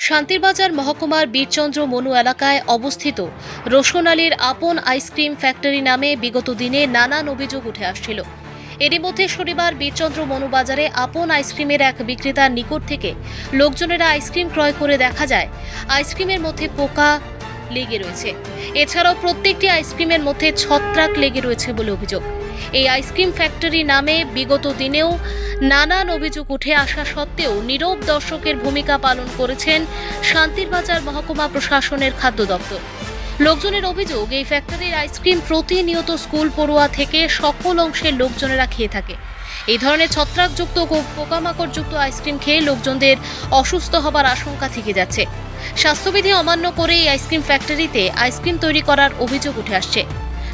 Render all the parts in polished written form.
শান্তিরবাজার মহকুমার বীরচন্দ্র মনু এলাকায় অবস্থিত রোশন আলীর আপন আইসক্রিম ফ্যাক্টরি নামে বিগত দিনে নানান অভিযোগ উঠে আসছিল। এরই মধ্যে শনিবার বীরচন্দ্র মনু বাজারে আপন আইসক্রিমের এক বিক্রেতার নিকট থেকে লোকজনেরা আইসক্রিম ক্রয় করে দেখা যায় আইসক্রিমের মধ্যে পোকা লেগে রয়েছে। এছাড়াও প্রত্যেকটি আইসক্রিমের মধ্যে ছত্রাক লেগে রয়েছে বলে অভিযোগ। এই আইসক্রিম ফ্যাক্টরি নামে বিগত দিনেও নানান অভিযোগ উঠে আসা সত্ত্বেও নীরব দর্শকের ভূমিকা পালন করেছেন শান্তিরবাজার মহকুমা প্রশাসনের খাদ্য দপ্তর। লোকজনের অভিযোগ, এই ফ্যাক্টরির আইসক্রিম প্রতিনিয়ত স্কুল পড়ুয়া থেকে সকল অংশের লোকজনেরা খেয়ে থাকে। এই ধরনের ছত্রাকযুক্ত ও পোকামাকড়যুক্ত আইসক্রিম খেয়ে লোকজনদের অসুস্থ হবার আশঙ্কা থেকে যাচ্ছে। স্বাস্থ্যবিধি অমান্য করে এই আইসক্রিম ফ্যাক্টরিতে আইসক্রিম তৈরি করার অভিযোগ উঠে আসছে।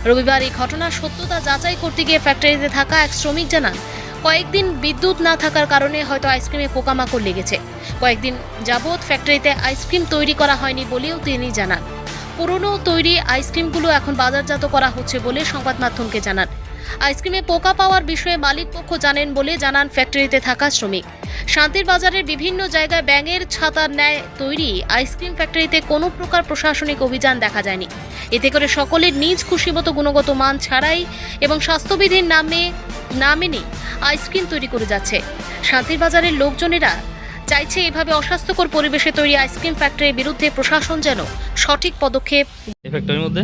রবিবার এই ঘটনার সত্যতা যাচাই করতে গিয়ে ফ্যাক্টরিতে থাকা এক শ্রমিক জানান, কয়েকদিন বিদ্যুৎ না থাকার কারণে হয়তো আইসক্রিমে পোকামাকড় লেগেছে। কয়েকদিন যাবৎ ফ্যাক্টরিতে আইসক্রিম তৈরি করা হয়নি বলেও তিনি জানান। পুরনো তৈরি আইসক্রিমগুলো এখন বাজারজাত করা হচ্ছে বলে সংবাদ মাধ্যমকে জানান। আইসক্রিমে পোকা পাওয়ার বিষয়ে মালিক পক্ষ জানেন বলে জানান ফ্যাক্টরিতে থাকা শ্রমিক। শান্তির বাজারের বিভিন্ন জায়গায় ব্যাঙের ছাতার ন্যায় তৈরি আইসক্রিম ফ্যাক্টরিতে কোনো প্রকার প্রশাসনিক অভিযান দেখা যায়নি। এতে করে সকলের নিজ খুশিমতো গুণগত মান ছাড়াই এবং স্বাস্থ্যবিধির না মেনে আইসক্রিম তৈরি করে যাচ্ছে। শান্তির বাজারের লোকজনেরা চাইছে এভাবে অস্বাস্থ্যকর পরিবেশে তৈরি আইসক্রিম ফ্যাক্টরির বিরুদ্ধে প্রশাসন যেন সঠিক পদক্ষেপ। এই ফ্যাক্টরির মধ্যে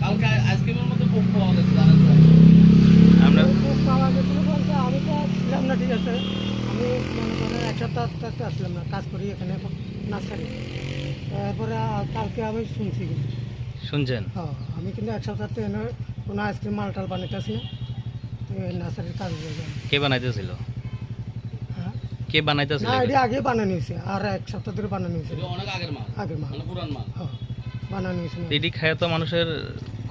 কালকে আইসক্রিমের মধ্যে পোক পাওয়া গেছে, জানেন তো? আমরা পোক পাওয়া গেছিলো বলতে আমি তো ছিলাম না, ঠিক আছে। আমি মনে করেন এক সপ্তাহ থাকতে আসলাম না, কাজ করি এখানে নার্সারি। তারপরে কালকে আমি শুনছেন? হ্যাঁ, আমি কিন্তু এক সপ্তাহ এনে কোনো আইসক্রিম মালটাল বানাইতে আসি না, তো নার্সারির কাজ হয়ে যায়। কে বানাইতেছিল? হ্যাঁ, কে বানাইতেছিল? না, এটা আগে বানানো হয়েছে, আর এক সপ্তাহ ধরে বানানো হয়েছে। এটা অনেক আগের মাল, আগের মাল, মানে পুরান মাল। হ্যাঁ, বানানো হয়েছে। এটি খায় তো মানুষের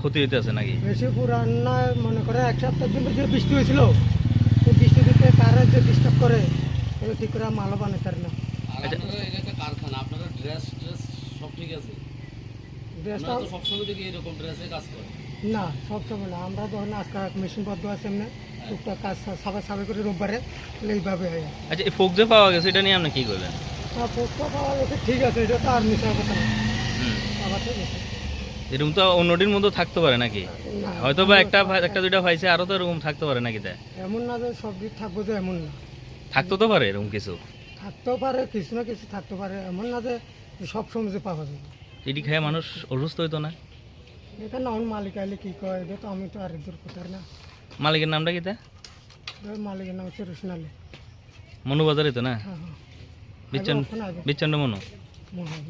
ক্ষতি হইতেছে নাকি? বেশি পুরান না, মনে করে এক সপ্তাহ দিন যে বৃষ্টি হয়েছিল, এই বৃষ্টি দিতে কারে যে ডিস্টার্ব করে, এটা ঠিক করে মালও বানাতে পারে না। আর আপনারা এটা একটা কারখানা, আপনারা ড্রেস সব ঠিক আছে? ড্রেসটা আমরা তো সবসময় দেখি এরকম ড্রেসে কাজ করে। না, সবসময় না। আমরা ধরেন আজকে মেশিন বদ্ধ আছে, এমনি টুকটাক কাজ সাবাই করে রোববারে এইভাবে হয়। আচ্ছা, এই ফোক যে পাওয়া গেছে এটা নিয়ে আপনি কি করলেন? পোস্টটা পাওয়া গেছে, ঠিক আছে, এটা তো আর মিশার কথা না। আবার ঠিক আছে, এরকম তো অন্যটির মধ্যে থাকতে পারে নাকি? না, হয়তো বা একটা দুইটা পাইছে, আরো তো এরকম থাকতে পারে নাকি? তাই এমন না যে সব দিক থাকবো, যে এমন না। থাকতে তো পারে এরকম কিছু, থাকতেও পারে, কিছু না কিছু থাকতে পারে, এমন না যে সব সময় যে পাওয়া যাবে। এটি খেয়ে মানুষ অসুস্থ হইতো না? এখানে অন মালিক আইলে কি কয়, এটা তো আমি তো আর দূর করতে পারি না। মালিকের নামটা কি? তা মালিকের নাম হচ্ছে রোশন আলী। মনুবাজারে তো না? হ্যাঁ, হ্যাঁ, বিচন্দ্র মনু। মনে হয়।